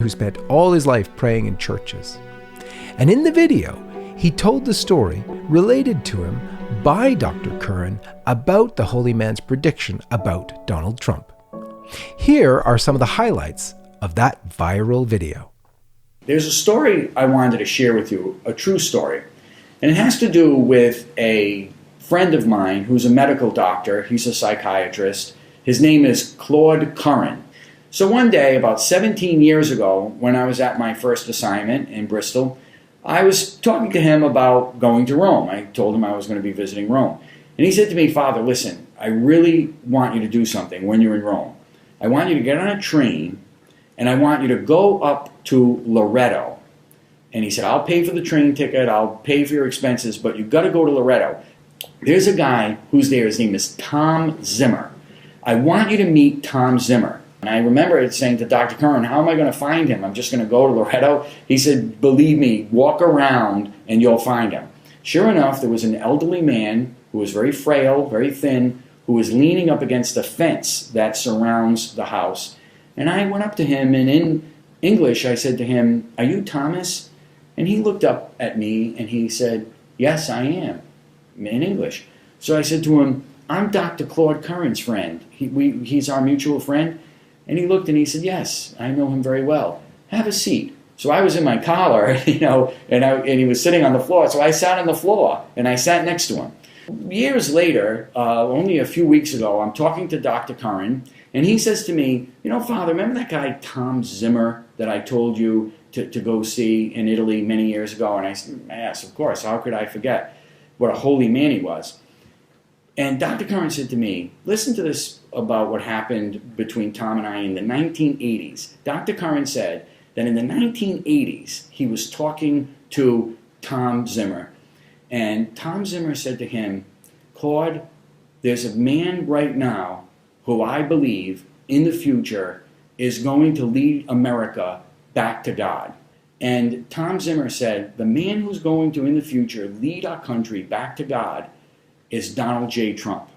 who spent all his life praying in churches. And in the video, he told the story related to him by Dr. Curran about the holy man's prediction about Donald Trump. Here are some of the highlights of that viral video. There's a story I wanted to share with you, a true story. And it has to do with a friend of mine who's a medical doctor. He's a psychiatrist. His name is Claude Curran. So one day, about 17 years ago, when I was at my first assignment in Bristol, I was talking to him about going to Rome. I told him I was going to be visiting Rome. And he said to me, "Father, listen, I really want you to do something when you're in Rome. I want you to get on a train, and I want you to go up to Loreto." And he said, "I'll pay for the train ticket, I'll pay for your expenses, but you've got to go to Loreto. There's a guy who's there, his name is Tom Zimmer. I want you to meet Tom Zimmer." And I remember saying to Dr. Curran, "How am I going to find him? I'm just going to go to Loreto." He said, "Believe me, walk around and you'll find him." Sure enough, there was an elderly man who was very frail, very thin, who was leaning up against the fence that surrounds the house. And I went up to him, and in English I said to him, "Are you Thomas?" And he looked up at me and he said, "Yes, I am," in English. So I said to him, "I'm Dr. Claude Curran's friend. He's our mutual friend." And he looked and he said, "Yes, I know him very well. Have a seat." So I was in my collar, and he was sitting on the floor. So I sat on the floor and I sat next to him. Years later, only a few weeks ago, I'm talking to Dr. Curran, and he says to me, "Father, remember that guy Tom Zimmer that I told you to go see in Italy many years ago?" And I said, "Yes, of course. How could I forget what a holy man he was?" And Dr. Curran said to me, "Listen to this about what happened between Tom and I in the 1980s. Dr. Curran said that in the 1980s, he was talking to Tom Zimmer. And Tom Zimmer said to him, 'Claude, there's a man right now who I believe in the future is going to lead America back to God.' And Tom Zimmer said, 'The man who's going to, in the future, lead our country back to God is Donald J. Trump.'"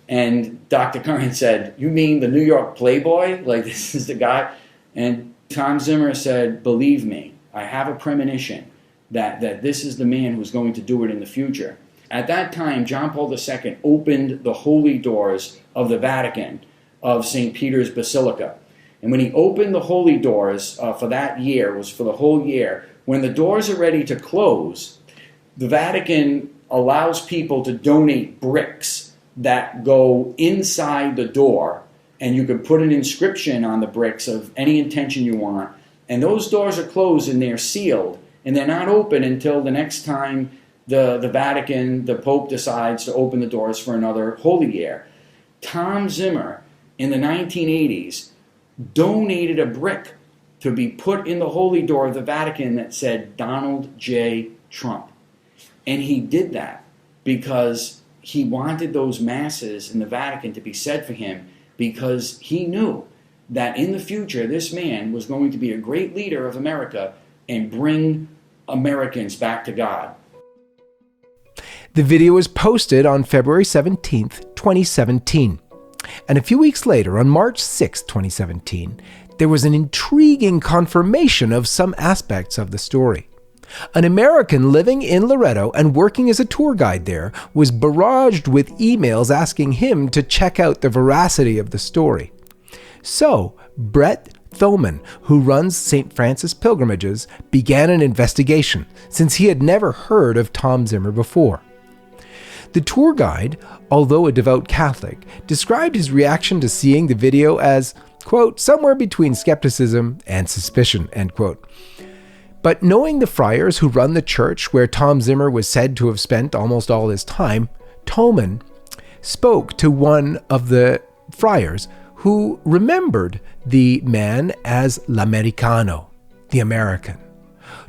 And Dr. Curran said, "You mean the New York Playboy? Like, this is the guy?" And Tom Zimmer said, "Believe me, I have a premonition that this is the man who's going to do it in the future." At that time, John Paul II opened the holy doors of the Vatican, of St. Peter's Basilica. And when he opened the holy doors for that year, it was for the whole year, when the doors are ready to close, the Vatican allows people to donate bricks that go inside the door, and you can put an inscription on the bricks of any intention you want. And those doors are closed and they're sealed, and they're not open until the next time the Vatican, the Pope, decides to open the doors for another holy year. Tom Zimmer, in the 1980s, donated a brick to be put in the holy door of the Vatican that said Donald J. Trump. And he did that because he wanted those masses in the Vatican to be said for him, because he knew that in the future this man was going to be a great leader of America and bring Americans back to God. The video was posted on February 17th, 2017. And a few weeks later, on March 6, 2017, there was an intriguing confirmation of some aspects of the story. An American living in Loreto and working as a tour guide there was barraged with emails asking him to check out the veracity of the story. So, Brett Thoman, who runs St. Francis Pilgrimages, began an investigation, since he had never heard of Tom Zimmer before. The tour guide, although a devout Catholic, described his reaction to seeing the video as, quote, "somewhere between skepticism and suspicion," end quote. But knowing the friars who run the church where Tom Zimmer was said to have spent almost all his time, Thoman spoke to one of the friars who remembered the man as l'Americano, the American.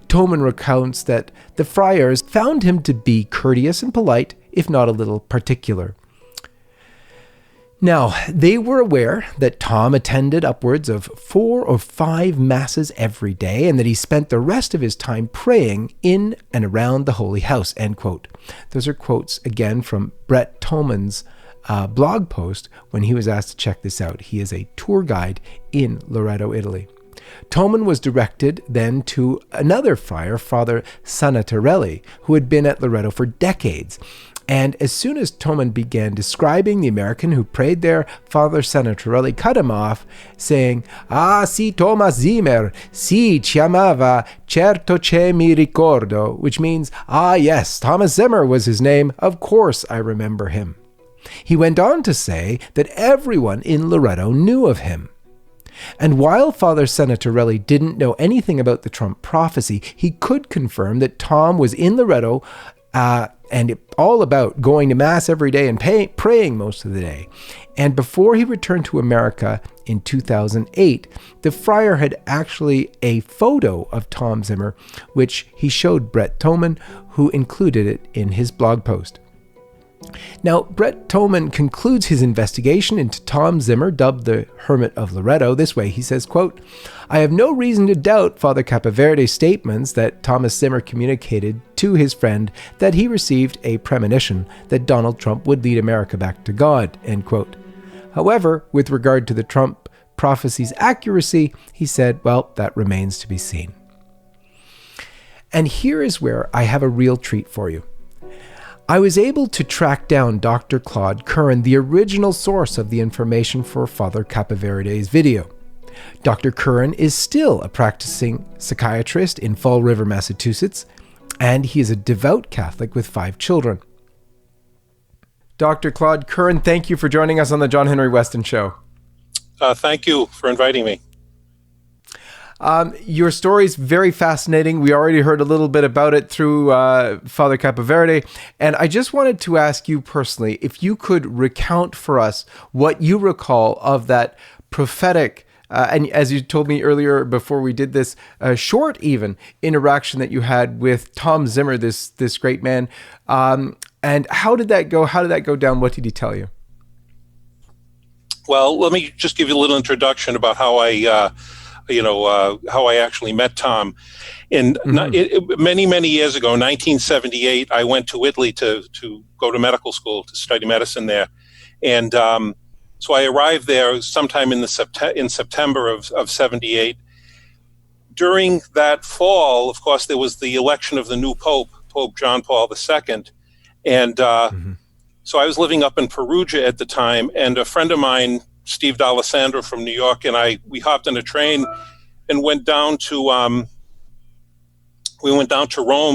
Thoman recounts that the friars found him to be courteous and polite, if not a little particular. Now, they were aware that Tom attended upwards of 4 or 5 masses every day, and that he spent the rest of his time praying in and around the Holy House, end quote. Those are quotes, again, from Brett Thoman's blog post when he was asked to check this out. He is a tour guide in Loreto, Italy. Thoman was directed then to another friar, Father Sanatarelli, who had been at Loreto for decades. And as soon as Thoman began describing the American who prayed there, Father Sanatarelli cut him off, saying, "Ah, si Thomas Zimmer, si chiamava, certo che mi ricordo," which means, "Ah, yes, Thomas Zimmer was his name. Of course I remember him." He went on to say that everyone in Loreto knew of him. And while Father Sanatarelli didn't know anything about the Trump prophecy, he could confirm that Tom was in Loreto and all about going to Mass every day and praying most of the day. And before he returned to America in 2008, the friar had actually a photo of Tom Zimmer, which he showed Brett Thoman, who included it in his blog post. Now, Brett Thoman concludes his investigation into Tom Zimmer, dubbed the Hermit of Loreto, this way. He says, quote, "I have no reason to doubt Father Capoverde's statements that Thomas Zimmer communicated to his friend that he received a premonition that Donald Trump would lead America back to God," end quote. However, with regard to the Trump prophecy's accuracy, he said, well, that remains to be seen. And here is where I have a real treat for you. I was able to track down Dr. Claude Curran, the original source of the information for Father Capoverde's video. Dr. Curran is still a practicing psychiatrist in Fall River, Massachusetts, and he is a devout Catholic with 5 children. Dr. Claude Curran, thank you for joining us on the John Henry Weston Show. Thank you for inviting me. Your story is very fascinating. We already heard a little bit about it through Father Capoverde. And I just wanted to ask you personally, if you could recount for us what you recall of that prophetic, and as you told me earlier before we did this, short even interaction that you had with Tom Zimmer, this great man. And how did that go? How did that go down? What did he tell you? Well, let me just give you a little introduction about how I actually met Tom. Many years ago, 1978, I went to Italy to go to medical school to study medicine there. And so I arrived there sometime in September of 78. During that fall, of course, there was the election of the new Pope John Paul II. And so I was living up in Perugia at the time, and a friend of mine, Steve D'Alessandro from New York, and we hopped on a train and went down to Rome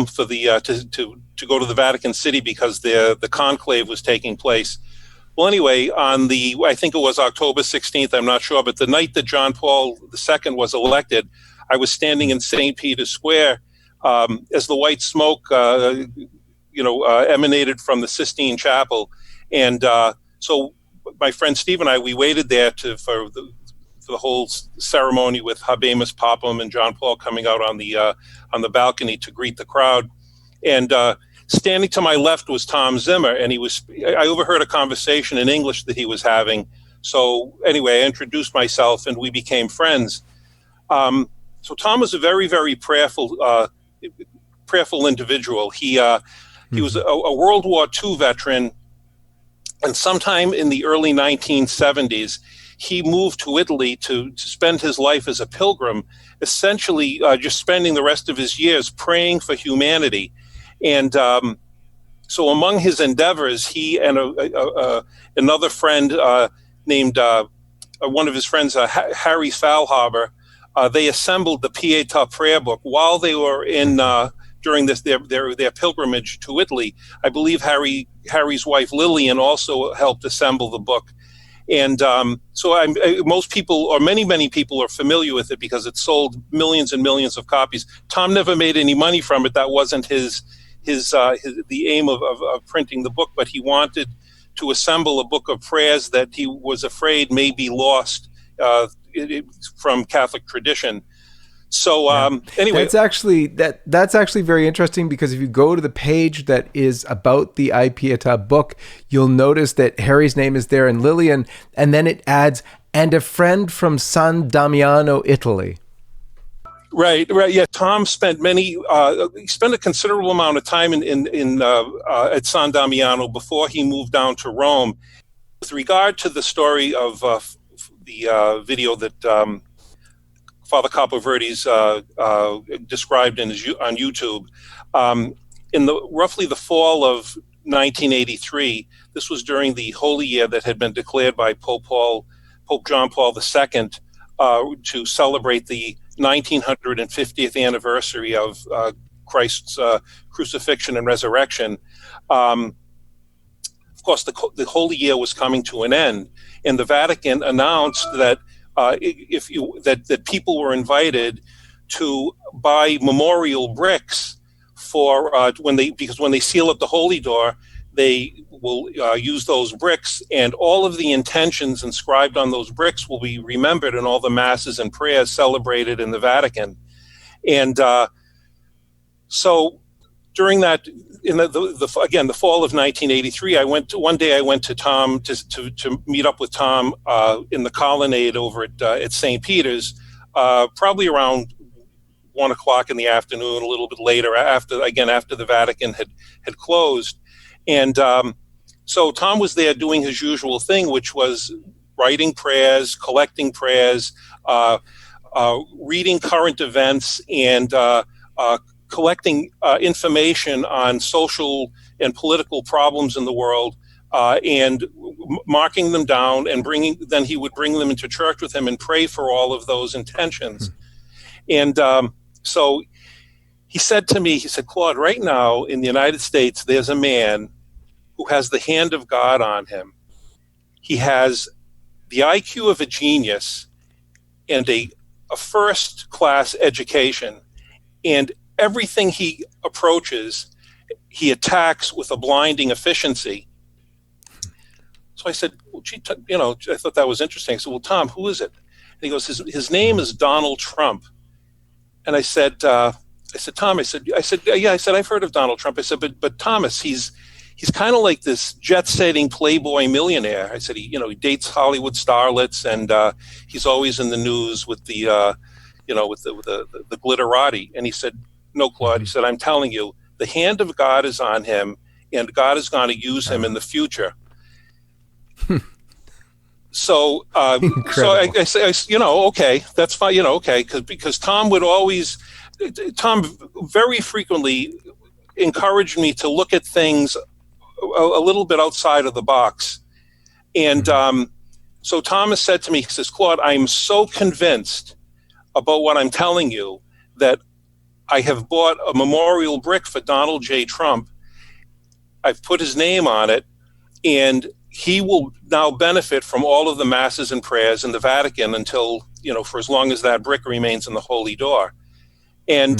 for the to go to the Vatican City because the conclave was taking place. Well, anyway, I think it was October 16th, I'm not sure, but the night that John Paul II was elected, I was standing in St. Peter's Square as the white smoke emanated from the Sistine Chapel, and so my friend Steve and I, we waited there for the whole ceremony with Habemus Papam and John Paul coming out on the balcony to greet the crowd. And standing to my left was Tom Zimmer, and I overheard a conversation in English that he was having. So anyway, I introduced myself, and we became friends. So Tom was a very, very prayerful individual. He was a World War II veteran. And sometime in the early 1970s, he moved to Italy to spend his life as a pilgrim, essentially just spending the rest of his years praying for humanity. And so among his endeavors, he and another friend named, one of his friends, Harry Faulhaber, they assembled the Pietà prayer book while they were during their pilgrimage to Italy. I believe Harry's wife Lillian also helped assemble the book, and so most people, or many people, are familiar with it because it sold millions and millions of copies. Tom never made any money from it. That wasn't the aim of printing the book, but he wanted to assemble a book of prayers that he was afraid may be lost from Catholic tradition. So anyway, that's actually very interesting, because if you go to the page that is about the I Pietà book, you'll notice that Harry's name is there and Lillian, and then it adds, and a friend from San Damiano, Italy. Right. Yeah, Tom spent a considerable amount of time at San Damiano before he moved down to Rome. With regard to the story of the video that Father Capoverde's described on YouTube. In roughly the fall of 1983, this was during the Holy Year that had been declared by Pope John Paul II to celebrate the 1950th anniversary of Christ's crucifixion and resurrection. Of course, the Holy Year was coming to an end, and the Vatican announced that that people were invited to buy memorial bricks for because when they seal up the Holy Door, they will use those bricks, and all of the intentions inscribed on those bricks will be remembered in all the masses and prayers celebrated in the Vatican. And so during that, in the fall of 1983, one day I went to Tom to meet up with Tom in the colonnade over at St. Peter's, probably around 1 o'clock in the afternoon, a little bit later, after the Vatican had closed. And so Tom was there doing his usual thing, which was writing prayers, collecting prayers, reading current events, and collecting information on social and political problems in the world, and marking them down, and then he would bring them into church with him and pray for all of those intentions. And so he said to me, Claude, right now in the United States, there's a man who has the hand of God on him. He has the IQ of a genius and a first-class education, and everything he approaches, he attacks with a blinding efficiency. So I said, well, gee, I thought that was interesting. I said, well, Tom, who is it? And he goes, his name is Donald Trump. And I said, Tom, yeah, I've heard of Donald Trump. I said, but Thomas, he's kind of like this jet-setting playboy millionaire. I said, he dates Hollywood starlets, and he's always in the news with the glitterati. And he said, no, Claude, he said, I'm telling you, the hand of God is on him, and God is going to use him in the future. So I say, okay, that's fine, okay, because Tom very frequently encouraged me to look at things a little bit outside of the box. And so Thomas said to me, he says, Claude, I'm so convinced about what I'm telling you that I have bought a memorial brick for Donald J. Trump. I've put his name on it, and he will now benefit from all of the masses and prayers in the Vatican until, for as long as that brick remains in the Holy Door. And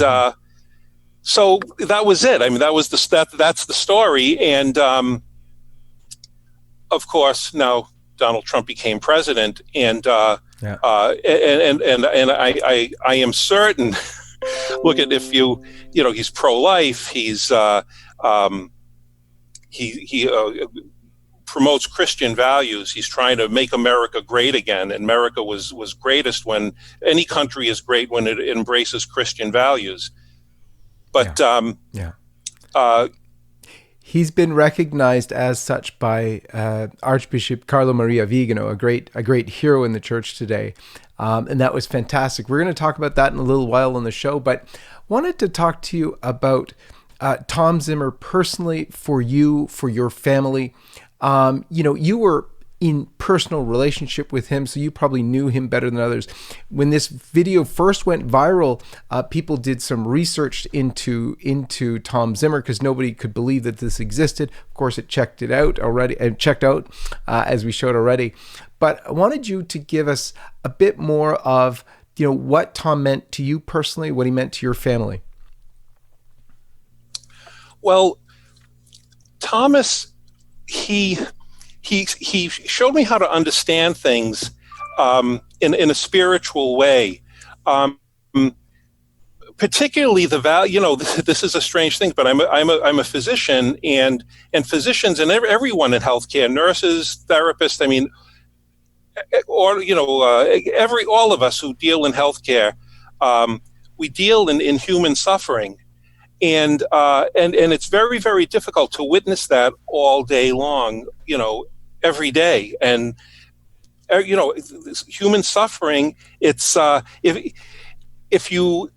so that was it. I mean, that's the story. And of course, now Donald Trump became president, and I am certain. Look at he's pro-life. He's he promotes Christian values. He's trying to make America great again. And America was greatest when any country is great when it embraces Christian values. But he's been recognized as such by Archbishop Carlo Maria Vigano, a great hero in the church today. And that was fantastic. We're going to talk about that in a little while on the show, but wanted to talk to you about Tom Zimmer personally, for you, for your family. You were in personal relationship with him, so you probably knew him better than others. When this video first went viral, people did some research into Tom Zimmer because nobody could believe that this existed. Of course, it checked out as we showed already. But I wanted you to give us a bit more of what Tom meant to you personally, what he meant to your family. Well, Thomas, he showed me how to understand things in a spiritual way. Particularly the value. This is a strange thing, but I'm a physician, and physicians and everyone in healthcare, nurses, therapists. I mean, all of us who deal in healthcare, we deal in human suffering. And it's very, very difficult to witness that all day long, every day. And human suffering. It's if you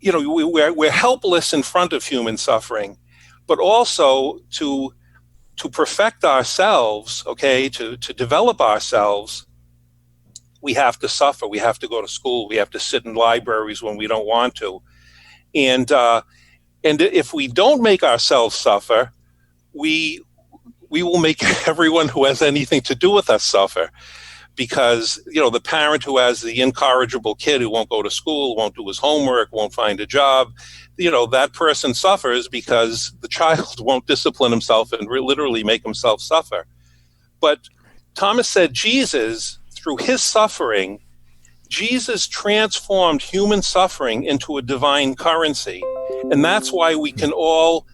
we're helpless in front of human suffering, but also to perfect ourselves, okay, to develop ourselves, we have to suffer. We have to go to school. We have to sit in libraries when we don't want to, and if we don't make ourselves suffer, we will make everyone who has anything to do with us suffer. Because, the parent who has the incorrigible kid who won't go to school, won't do his homework, won't find a job, that person suffers because the child won't discipline himself and literally make himself suffer. But Thomas said Jesus, through his suffering, Jesus transformed human suffering into a divine currency. And that's why we can all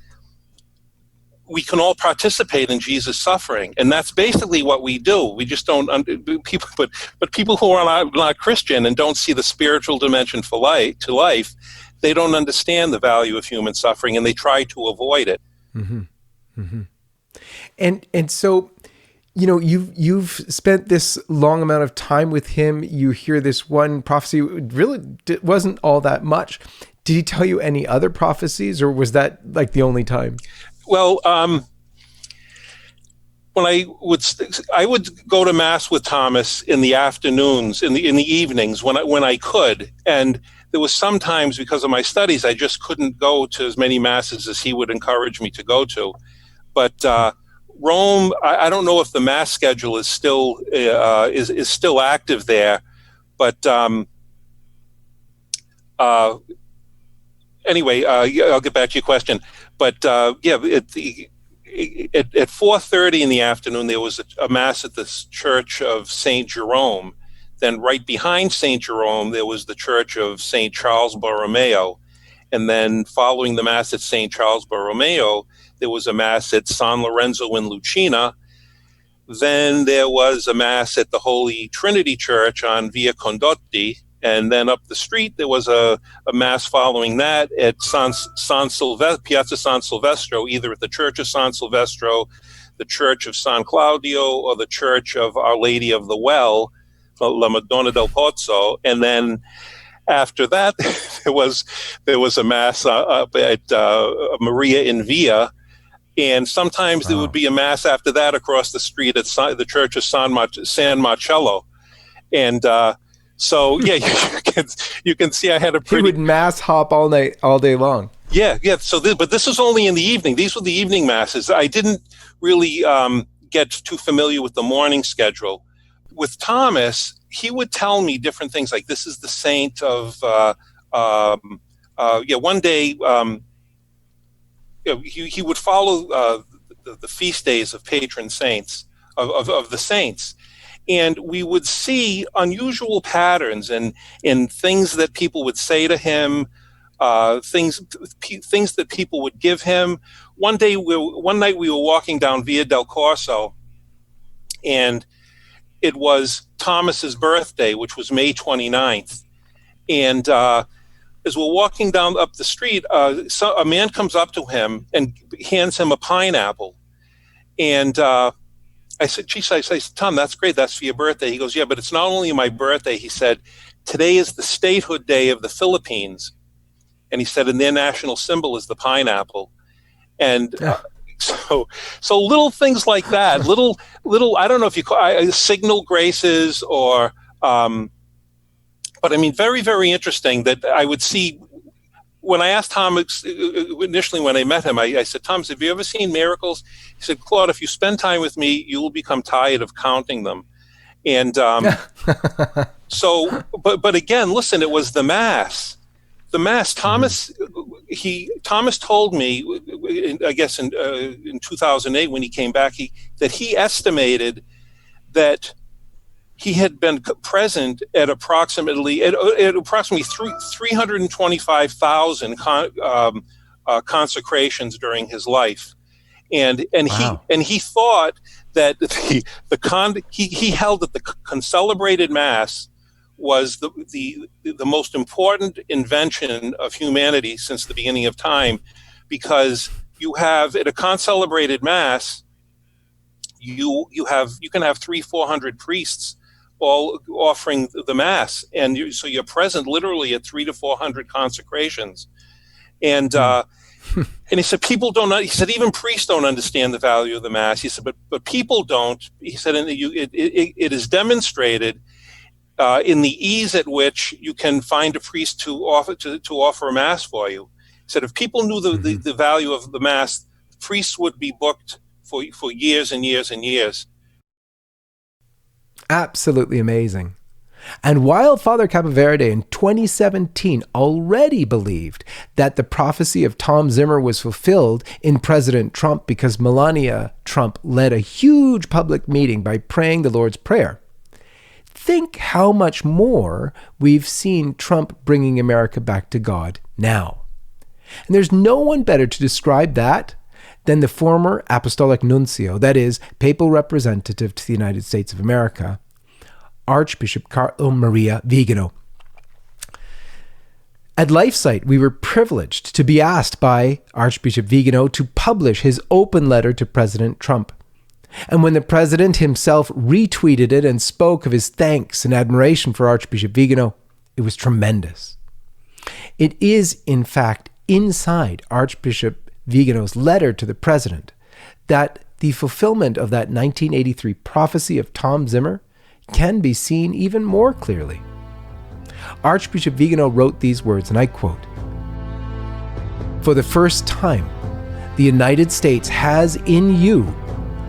participate in Jesus' suffering, and that's basically what we do. We just don't but people who are not Christian and don't see the spiritual dimension to life, they don't understand the value of human suffering, and they try to avoid it. Mm-hmm. Mm-hmm. And so, you've spent this long amount of time with him. You hear this one prophecy. It really wasn't all that much. Did he tell you any other prophecies, or was that like the only time? Well, when I would go to mass with Thomas in the afternoons, in the evenings when I could, and there was sometimes because of my studies I just couldn't go to as many masses as he would encourage me to go to. But Rome, I don't know if the mass schedule is still is still active there, but anyway, I'll get back to your question. But at 4:30 in the afternoon, there was a mass at the Church of St. Jerome. Then right behind St. Jerome, there was the Church of St. Charles Borromeo. And then following the mass at St. Charles Borromeo, there was a mass at San Lorenzo in Lucina. Then there was a mass at the Holy Trinity Church on Via Condotti. And then up the street, there was a mass following that at Piazza San Silvestro, either at the Church of San Silvestro, the Church of San Claudio, or the Church of Our Lady of the Well, La Madonna del Pozzo. And then after that, there was a mass up at Maria in Via. And sometimes there would be a mass after that across the street at the Church of San Marcello. And so yeah, you can see I had a pretty. He would mass hop all day long. Yeah. So, but this was only in the evening. These were the evening masses. I didn't really get too familiar with the morning schedule. With Thomas, he would tell me different things, like this is the saint of. One day, he would follow the feast days of patron saints of the saints. And we would see unusual patterns and things that people would say to him, things that people would give him. One night we were walking down Via del Corso, and it was Thomas's birthday, which was May 29th. And as we're walking down up the street, a man comes up to him and hands him a pineapple. And I said, geez, I said, Tom, that's great. That's for your birthday. He goes, yeah, but it's not only my birthday. He said, today is the statehood day of the Philippines. And he said, and their national symbol is the pineapple. And so little things like that, little, I don't know if you call signal graces or, but I mean, very, very interesting that I would see. When I asked Tom initially when I met him, I said, Tom, have you ever seen miracles? He said, Claude, if you spend time with me, you will become tired of counting them. And but again, listen, it was the Mass. The Mass, Thomas told me, I guess in 2008 when he came back, that he estimated that he had been present at approximately 325,000 consecrations during his life, and wow. he thought that he held that the concelebrated Mass was the most important invention of humanity since the beginning of time, because you have at a concelebrated Mass, you can have 300-400 priests all offering the Mass, and so you're present literally at 300 to 400 consecrations. And and he said people don't. He said even priests don't understand the value of the Mass. He said, but people don't. He said, and it is demonstrated in the ease at which you can find a priest to offer a Mass for you. He said if people knew the value of the Mass, priests would be booked for years and years and years. Absolutely amazing. And while Father Capoverde in 2017 already believed that the prophecy of Tom Zimmer was fulfilled in President Trump because Melania Trump led a huge public meeting by praying the Lord's Prayer, think how much more we've seen Trump bringing America back to God now. And there's no one better to describe that than the former apostolic nuncio, that is, papal representative to the United States of America, Archbishop Carlo Maria Vigano. At LifeSite, we were privileged to be asked by Archbishop Vigano to publish his open letter to President Trump. And when the president himself retweeted it and spoke of his thanks and admiration for Archbishop Vigano, it was tremendous. It is, in fact, inside Archbishop Vigano's letter to the president that the fulfillment of that 1983 prophecy of Tom Zimmer can be seen even more clearly. Archbishop Vigano wrote these words, and I quote, "For the first time, the United States has in you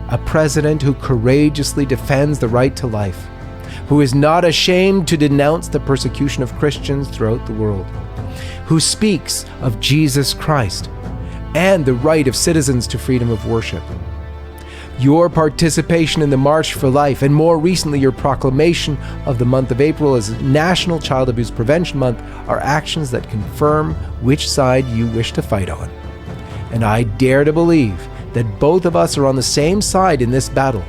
a president who courageously defends the right to life, who is not ashamed to denounce the persecution of Christians throughout the world, who speaks of Jesus Christ and the right of citizens to freedom of worship. Your participation in the March for Life, and more recently your proclamation of the month of April as National Child Abuse Prevention Month, are actions that confirm which side you wish to fight on. And I dare to believe that both of us are on the same side in this battle,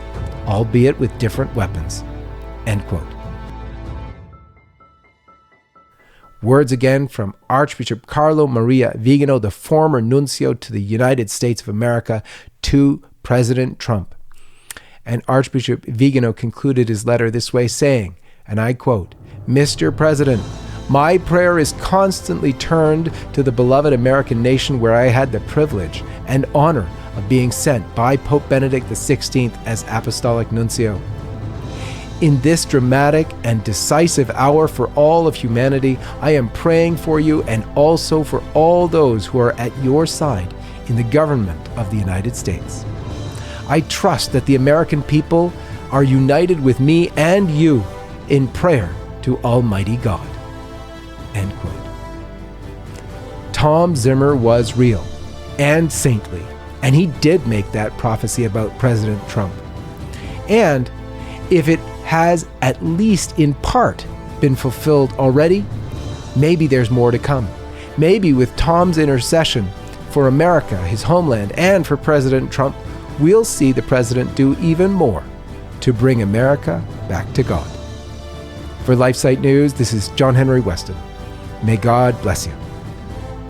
albeit with different weapons." End quote. Words again from Archbishop Carlo Maria Vigano, the former nuncio to the United States of America, to President Trump. And Archbishop Vigano concluded his letter this way, saying, and I quote, "Mr. President, my prayer is constantly turned to the beloved American nation where I had the privilege and honor of being sent by Pope Benedict XVI as Apostolic Nuncio. In this dramatic and decisive hour for all of humanity, I am praying for you and also for all those who are at your side in the government of the United States. I trust that the American people are united with me and you in prayer to Almighty God." End quote. Tom Zimmer was real and saintly, and he did make that prophecy about President Trump. And if it has at least in part been fulfilled already, maybe there's more to come. Maybe with Tom's intercession for America, his homeland, and for President Trump, we'll see the president do even more to bring America back to God. For LifeSite News, this is John Henry Weston. May God bless you.